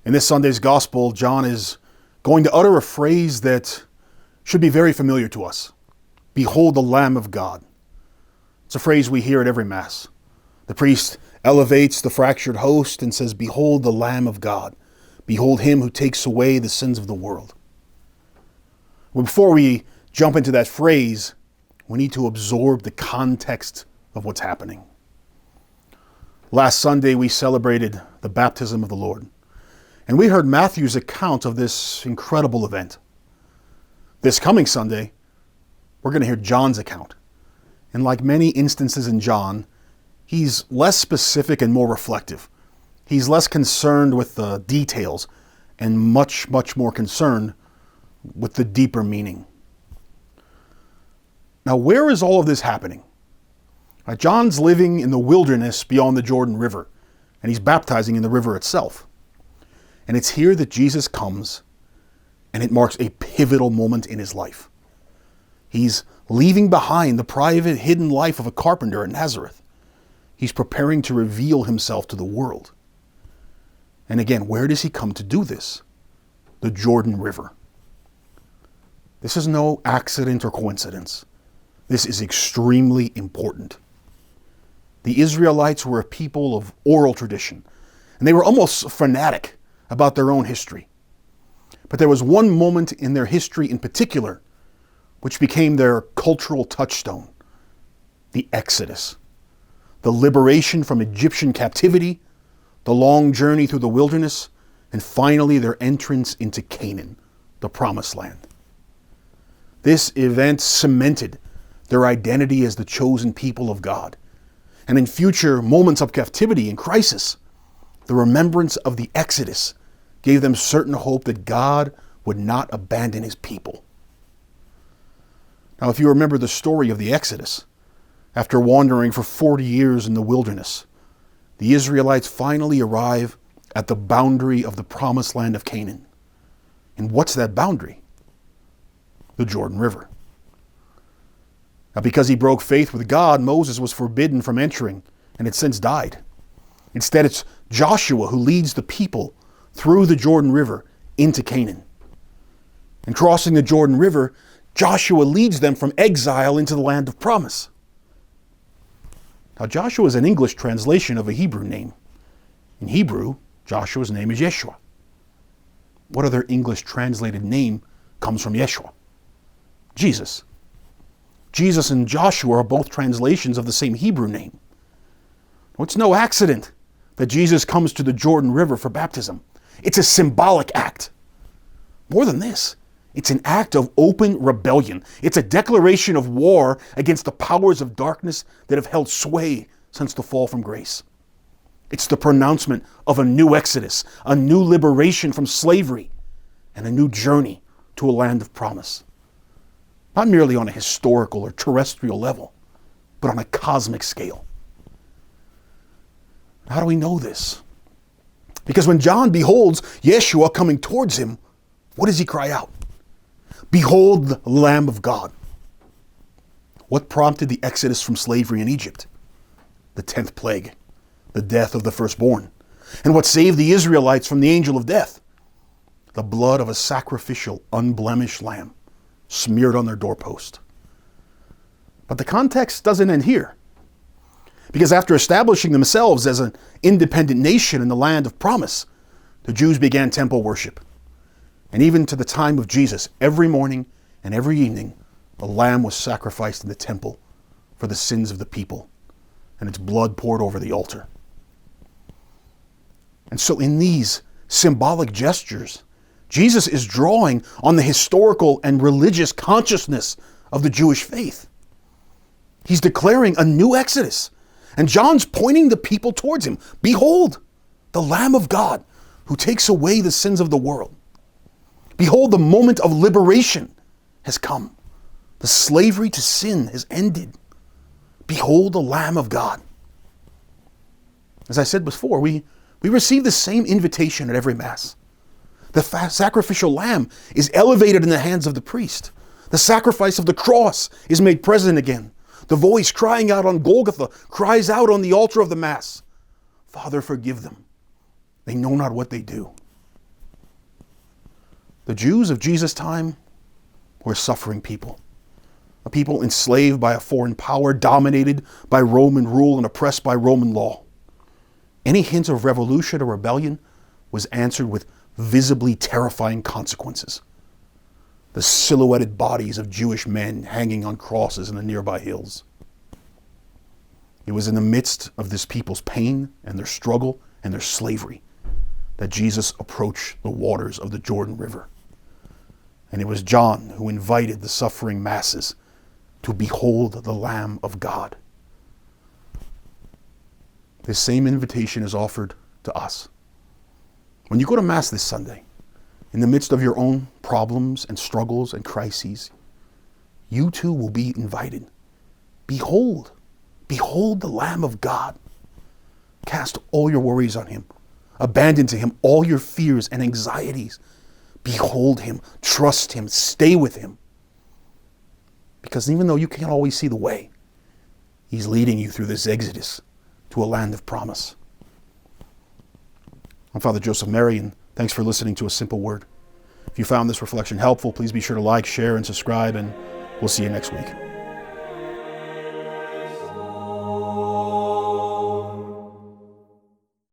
In this Sunday's Gospel, John is going to utter a phrase that should be very familiar to us. Behold the Lamb of God. It's a phrase we hear at every Mass. The priest elevates the fractured host and says, behold the Lamb of God. Behold him who takes away the sins of the world. Well, before we jump into that phrase, we need to absorb the context of what's happening. Last Sunday, we celebrated the baptism of the Lord. And we heard Matthew's account of this incredible event. This coming Sunday, we're going to hear John's account. And like many instances in John, he's less specific and more reflective. He's less concerned with the details and much, much more concerned with the deeper meaning. Now, where is all of this happening? John's living in the wilderness beyond the Jordan River, and he's baptizing in the river itself. And it's here that Jesus comes, and it marks a pivotal moment in his life. He's leaving behind the private, hidden life of a carpenter in Nazareth. He's preparing to reveal himself to the world. And again, where does he come to do this? The Jordan River. This is no accident or coincidence. This is extremely important. The Israelites were a people of oral tradition, and they were almost fanatic about their own history. But there was one moment in their history in particular which became their cultural touchstone: the Exodus, the liberation from Egyptian captivity, the long journey through the wilderness, and finally their entrance into Canaan, the Promised Land. This event cemented their identity as the chosen people of God. And in future moments of captivity and crisis, the remembrance of the Exodus gave them certain hope that God would not abandon his people. Now, if you remember the story of the Exodus, after wandering for 40 years in the wilderness, the Israelites finally arrive at the boundary of the promised land of Canaan. And what's that boundary? The Jordan River. Now, because he broke faith with God, Moses was forbidden from entering and had since died. Instead, it's Joshua who leads the people through the Jordan River into Canaan. And crossing the Jordan River, Joshua leads them from exile into the land of promise. Now, Joshua is an English translation of a Hebrew name. In Hebrew, Joshua's name is Yeshua. What other English translated name comes from Yeshua? Jesus. Jesus and Joshua are both translations of the same Hebrew name. Well, it's no accident that Jesus comes to the Jordan River for baptism. It's a symbolic act. More than this, it's an act of open rebellion. It's a declaration of war against the powers of darkness that have held sway since the fall from grace. It's the pronouncement of a new exodus, a new liberation from slavery, and a new journey to a land of promise. Not merely on a historical or terrestrial level, but on a cosmic scale. How do we know this? Because when John beholds Yeshua coming towards him, what does he cry out? Behold the Lamb of God. What prompted the exodus from slavery in Egypt? The 10th plague, the death of the firstborn. And what saved the Israelites from the angel of death? The blood of a sacrificial, unblemished lamb smeared on their doorpost. But the context doesn't end here. Because after establishing themselves as an independent nation in the land of promise, the Jews began temple worship. And even to the time of Jesus, every morning and every evening, a lamb was sacrificed in the temple for the sins of the people, and its blood poured over the altar. And so in these symbolic gestures, Jesus is drawing on the historical and religious consciousness of the Jewish faith. He's declaring a new exodus, and John's pointing the people towards him. Behold, the Lamb of God who takes away the sins of the world. Behold, the moment of liberation has come. The slavery to sin has ended. Behold the Lamb of God. As I said before, we receive the same invitation at every Mass. The sacrificial lamb is elevated in the hands of the priest. The sacrifice of the cross is made present again. The voice crying out on Golgotha cries out on the altar of the Mass, Father, forgive them. They know not what they do. The Jews of Jesus' time were a suffering people. A people enslaved by a foreign power, dominated by Roman rule and oppressed by Roman law. Any hint of revolution or rebellion was answered with visibly terrifying consequences. The silhouetted bodies of Jewish men hanging on crosses in the nearby hills. It was in the midst of this people's pain and their struggle and their slavery that Jesus approached the waters of the Jordan River. And it was John who invited the suffering masses to behold the Lamb of God. This same invitation is offered to us. When you go to Mass this Sunday, in the midst of your own problems and struggles and crises, you too will be invited. Behold the Lamb of God. Cast all your worries on him. Abandon to him all your fears and anxieties. Behold him, trust him, stay with him. Because even though you can't always see the way, he's leading you through this exodus to a land of promise. I'm Father Joseph Marian. Thanks for listening to A Simple Word. If you found this reflection helpful, please be sure to like, share, and subscribe, and we'll see you next week.